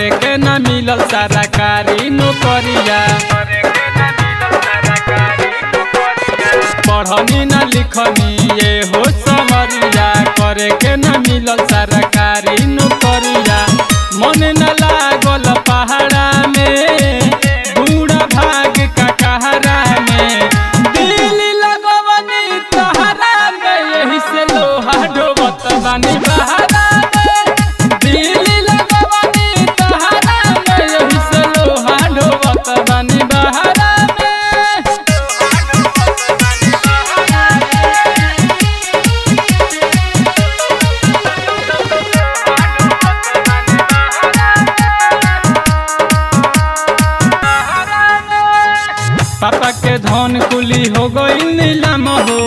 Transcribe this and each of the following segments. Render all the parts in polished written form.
करे के न मिलल सरकारी नौकरिया। पढ़नी न लिखनी ये हो समरिया, करे के न मिलल सरकारी नौकरिया। मन न लागल पहाड़ा में, बूढ़ा भाग का कहरा में। दिल लगवनी तहरा में, यही से लोहा ढोबत बानी बहरा में। दिल लगवनी तहरा में, यही से लोहा ढोबत बानी बहरा में। पापा के धन कुली हो गई नीलाम हो,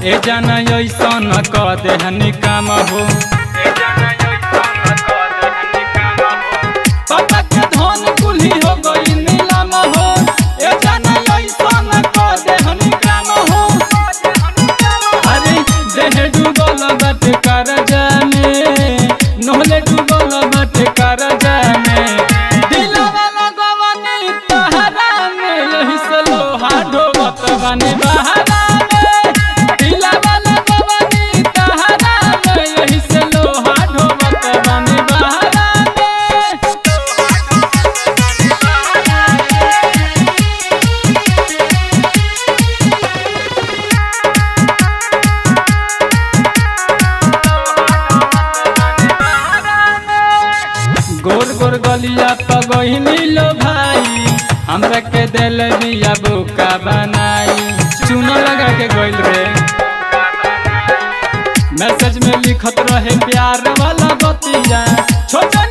ए जाना ऐसन क देहनी काम हो। पापा के धन कुली हो गई नीलाम हो, ए जाना ऐसन क देहनी काम हो। अरे देह डूबल बाटे करजा में, नहले डूबल बाटे करजा में। दिलवा लगवनी तहरा में, यही से लोहा ढोबत बानी बहरा में। दिलवा लगवनी तहरा में, यही से लोहा ढोबत बानी बहरा में। गोर गोर गलिया पगहिनी लो भाई, हमरा के दिल बिया बुका बनाई। चूना लगा के गइल रे, मैसेज में लिखत रहे प्यार वाला बतिया। छोटा